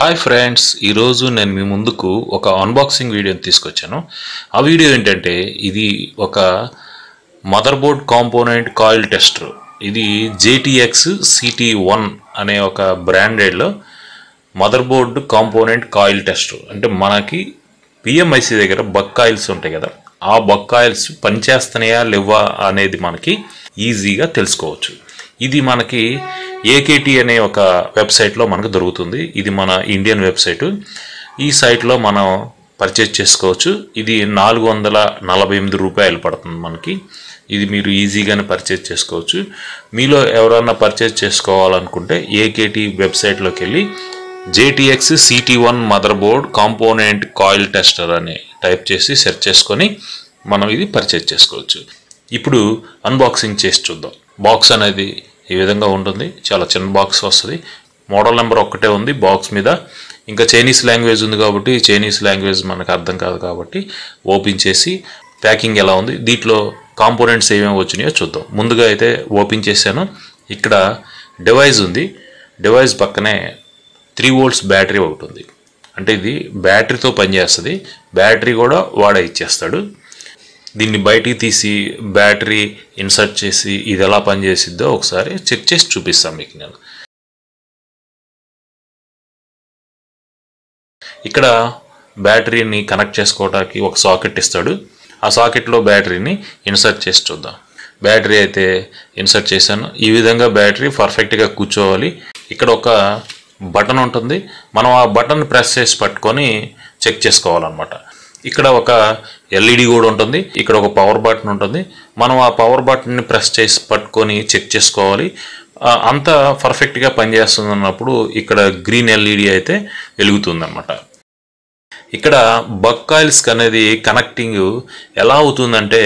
Hi friends, ఈరోజు నేను మీ ముందుకు ఒక అన్బాక్సింగ్ వీడియోని తీసుకొచ్చాను. ఆ వీడియో ఏంటంటే ఇది ఒక మదర్బోర్డ్ కాంపోనెంట్ కాయిల్ టెస్టర్. ఇది JTX CT1 అనే ఒక బ్రాండెడ్లో మదర్బోర్డ్ కాంపోనెంట్ కాయిల్ టెస్టర్. అంటే మనకి PMIC దగ్గర బక్కాయిల్స్ ఉంటాయి కదా, ఆ బక్కాయిల్స్ పనిచేస్తున్నాయా లేవా అనేది మనకి ఈజీగా తెలుసుకోవచ్చు. ఇది మనకి AKT అనే ఒక వెబ్సైట్లో మనకు దొరుకుతుంది. ఇది మన ఇండియన్ వెబ్సైటు. ఈ సైట్లో మనం పర్చేజ్ చేసుకోవచ్చు. ఇది 448 రూపాయలు పడుతుంది మనకి. ఇది మీరు ఈజీగానే పర్చేజ్ చేసుకోవచ్చు. మీలో ఎవరన్నా పర్చేజ్ చేసుకోవాలనుకుంటే AKT వెబ్సైట్లోకి వెళ్ళి JTX CT1 motherboard component coil tester అని టైప్ చేసి సెర్చ్ చేసుకొని మనం ఇది పర్చేజ్ చేసుకోవచ్చు. ఇప్పుడు అన్బాక్సింగ్ చేసి చూద్దాం. బాక్స్ అనేది ఈ విధంగా ఉంటుంది. చాలా చిన్న బాక్స్ వస్తుంది. మోడల్ నెంబర్ ఒక్కటే ఉంది బాక్స్ మీద. ఇంకా చైనీస్ లాంగ్వేజ్ ఉంది కాబట్టి చైనీస్ లాంగ్వేజ్ మనకు అర్థం కాదు కాబట్టి ఓపెన్ చేసి ప్యాకింగ్ ఎలా ఉంది, దీంట్లో కాంపోనెంట్స్ ఏమేమి వచ్చినాయో చూద్దాం. ముందుగా అయితే ఓపెన్ చేశాను. ఇక్కడ డివైస్ ఉంది. డివైస్ పక్కనే 3 volts బ్యాటరీ ఒకటి ఉంది. అంటే ఇది బ్యాటరీతో పనిచేస్తుంది. బ్యాటరీ కూడా వాడే ఇచ్చేస్తాడు. దీన్ని బయటికి తీసి బ్యాటరీ ఇన్సర్ట్ చేసి ఇది ఎలా పనిచేసిద్దో ఒకసారి చెక్ చేసి చూపిస్తాను మీకు నేను. ఇక్కడ బ్యాటరీని కనెక్ట్ చేసుకోవడానికి ఒక సాకెట్ ఇస్తాడు. ఆ సాకెట్లో బ్యాటరీని ఇన్సర్ట్ చేసి చూద్దాం. బ్యాటరీ అయితే ఇన్సర్ట్ చేశాను. ఈ విధంగా బ్యాటరీ పర్ఫెక్ట్గా కూర్చోవాలి. ఇక్కడ ఒక బటన్ ఉంటుంది. మనం ఆ బటన్ ప్రెస్ చేసి పట్టుకొని చెక్ చేసుకోవాలన్నమాట. ఇక్కడ ఒక LED కూడా ఉంటుంది. ఇక్కడ ఒక పవర్ బటన్ ఉంటుంది. మనం ఆ పవర్ బటన్ని ప్రెస్ చేసి పట్టుకొని చెక్ చేసుకోవాలి. అంతా పర్ఫెక్ట్గా పనిచేస్తుంది అన్నప్పుడు ఇక్కడ గ్రీన్ LED అయితే వెలుగుతుంది అన్నమాట. ఇక్కడ బక్కాయిల్స్కి అనేది కనెక్టింగ్ ఎలా అవుతుందంటే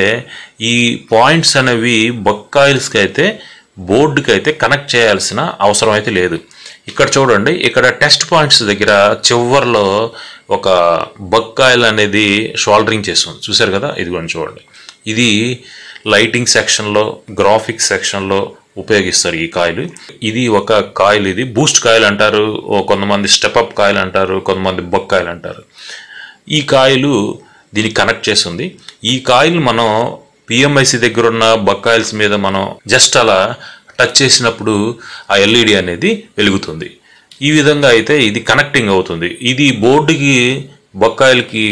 ఈ పాయింట్స్ అనేవి బక్కాయిల్స్కి అయితే బోర్డుకి అయితే కనెక్ట్ చేయాల్సిన అవసరం అయితే లేదు. ఇక్కడ చూడండి, ఇక్కడ టెస్ట్ పాయింట్స్ దగ్గర చివర్లో ఒక బక్కాయిల్ అనేది షోల్డరింగ్ చేస్తుంది. చూసారు కదా, ఇది కూడా చూడండి. ఇది లైటింగ్ సెక్షన్లో, గ్రాఫిక్స్ సెక్షన్లో ఉపయోగిస్తారు ఈ కాయిల్. ఇది ఒక కాయిల్. ఇది బూస్ట్ కాయిల్ అంటారు, కొంతమంది స్టెప్అప్ కాయిల్ అంటారు, కొంతమంది బక్కాయిల్ అంటారు. ఈ కాయిల్ దీనికి కనెక్ట్ చేస్తుంది. ఈ కాయిల్ మనం PMIC దగ్గర ఉన్న బక్కాయిల్స్ మీద మనం జస్ట్ అలా టచ్ చేసినప్పుడు ఆ LED అనేది వెలుగుతుంది. ఈ విధంగా అయితే ఇది కనెక్టింగ్ అవుతుంది. ఇది బోర్డుకి బక్కాయిల్కి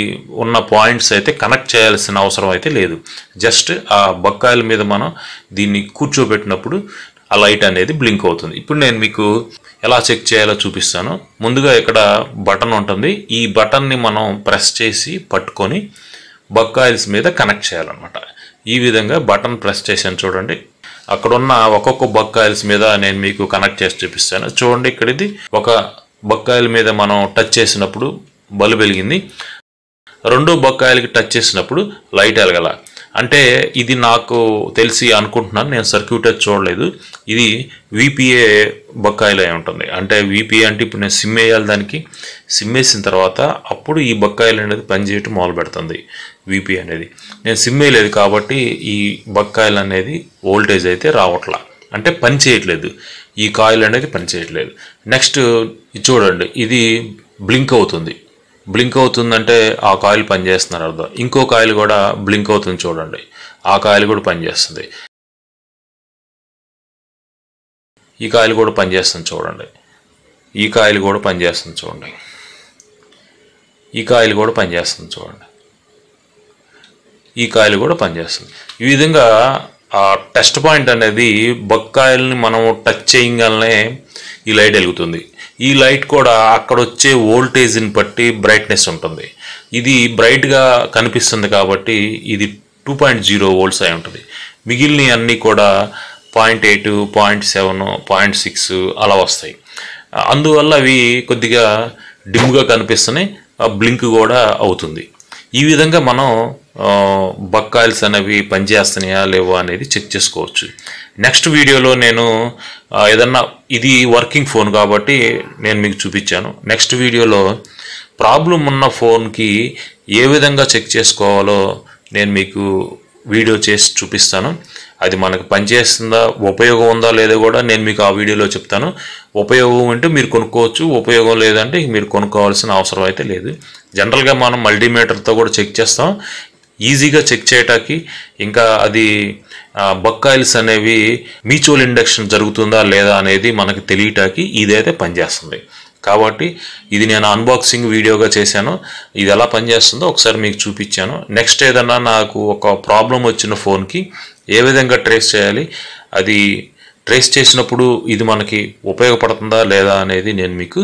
ఉన్న పాయింట్స్ అయితే కనెక్ట్ చేయాల్సిన అవసరం అయితే లేదు. జస్ట్ ఆ బక్కాయిల్ మీద మనం దీన్ని కూర్చోబెట్టినప్పుడు ఆ లైట్ అనేది బ్లింక్ అవుతుంది. ఇప్పుడు నేను మీకు ఎలా చెక్ చేయాలో చూపిస్తాను. ముందుగా ఇక్కడ బటన్ ఉంటుంది. ఈ బటన్ని మనం ప్రెస్ చేసి పట్టుకొని బక్కాయిల్స్ మీద కనెక్ట్ చేయాలన్నమాట. ఈ విధంగా బటన్ ప్రెస్ చేశాను చూడండి. అక్కడున్న ఒక్కొక్క బక్కాయిల్స్ మీద నేను మీకు కనెక్ట్ చేసి చూపిస్తాను. చూడండి, ఇక్కడ ఇది ఒక బక్కాయిల్ మీద మనం టచ్ చేసినప్పుడు బల్బు వెలిగింది. రెండో బక్కాయిల్కి టచ్ చేసినప్పుడు లైట్ వెలగల. అంటే ఇది నాకు తెలిసి అనుకుంటున్నాను, నేను సర్క్యూట్ అయితే చూడలేదు. ఇది VPA బక్కాయిల్ అయి ఉంటుంది. అంటే VPA అంటే ఇప్పుడు నేను సిమ్ వేయాలి. దానికి సిమ్ వేసిన తర్వాత అప్పుడు ఈ బక్కాయిల్ అనేది పనిచేయటం మొదలు పెడుతుంది. VPA అనేది నేను సిమ్ వేయలేదు కాబట్టి ఈ బక్కాయిల్ అనేది వోల్టేజ్ అయితే రావట్లా, అంటే పని చేయట్లేదు. ఈ కాయిల్ అనేది పని చేయట్లేదు. నెక్స్ట్ ఇది చూడండి, ఇది బ్లింక్ అవుతుంది. బ్లింక్ అవుతుందంటే ఆ కాయిల్ పనిచేస్తున్నారు అర్థం. ఇంకో కాయిల్ కూడా బ్లింక్ అవుతుంది చూడండి, ఆ కాయిల్ కూడా పనిచేస్తుంది. ఈ కాయిల్ కూడా పనిచేస్తుంది చూడండి. ఈ కాయిల్ కూడా పనిచేస్తుంది చూడండి. ఈ కాయిల్ కూడా పనిచేస్తుంది చూడండి. ఈ కాయిల్ కూడా పనిచేస్తుంది. ఈ విధంగా ఆ టెస్ట్ పాయింట్ అనేది బక్కాయిల్ని మనం టచ్ చేయగానే ఈ లైట్ వెలుగుతుంది. ఈ లైట్ కూడా అక్కడ వచ్చే వోల్టేజ్ని బట్టి బ్రైట్నెస్ ఉంటుంది. ఇది బ్రైట్గా కనిపిస్తుంది కాబట్టి ఇది 2.0 volts అయి ఉంటుంది. మిగిలిన అన్నీ కూడా 0.8, 0.7, 0.6 అలా వస్తాయి. అందువల్ల అవి కొద్దిగా డిమ్గా కనిపిస్తున్నాయి. బ్లింక్ కూడా అవుతుంది. ఈ విధంగా మనం బక్కాయిల్స్ అనేవి పనిచేస్తున్నాయా లేవో అనేది చెక్ చేసుకోవచ్చు. నెక్స్ట్ వీడియోలో నేను ఏదన్నా, ఇది వర్కింగ్ ఫోన్ కాబట్టి నేను మీకు చూపించాను. నెక్స్ట్ వీడియోలో ప్రాబ్లం ఉన్న ఫోన్కి ఏ విధంగా చెక్ చేసుకోవాలో నేను మీకు వీడియో చేసి చూపిస్తాను. అది మనకు పనిచేస్తుందా, ఉపయోగం ఉందా లేదో కూడా నేను మీకు ఆ వీడియోలో చెప్తాను. ఉపయోగం అంటే మీరు కొనుక్కోవచ్చు, ఉపయోగం లేదంటే మీరు కొనుక్కోవాల్సిన అవసరం అయితే లేదు. జనరల్గా మనం మల్టీమీటర్తో కూడా చెక్ చేస్తాం. ఈజీగా చెక్ చేయటానికి, ఇంకా అది బక్కాయిల్స్ అనేవి మ్యూచువల్ ఇండక్షన్ జరుగుతుందా లేదా అనేది మనకి తెలియటానికి ఇదైతే పనిచేస్తుంది. కాబట్టి ఇది నేను అన్బాక్సింగ్ వీడియోగా చేశాను. ఇది ఎలా పనిచేస్తుందో ఒకసారి మీకు చూపించాను. నెక్స్ట్ ఏదన్నా నాకు ఒక ప్రాబ్లం వచ్చిన ఫోన్కి ఏ విధంగా ట్రేస్ చేయాలి, అది ట్రేస్ చేసినప్పుడు ఇది మనకి ఉపయోగపడుతుందా లేదా అనేది నేను మీకు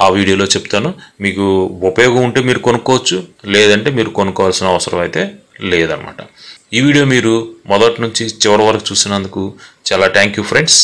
ఆ వీడియోలో చెప్తాను. మీకు ఉపయోగం ఉంటే మీరు కొనుక్కోవచ్చు, లేదంటే మీరు కొనుక్కోవాల్సిన అవసరం అయితే లేదనమాట. ఈ వీడియో మీరు మొదటి నుంచి చివరి వరకు చూసినందుకు చాలా థ్యాంక్ యూ ఫ్రెండ్స్.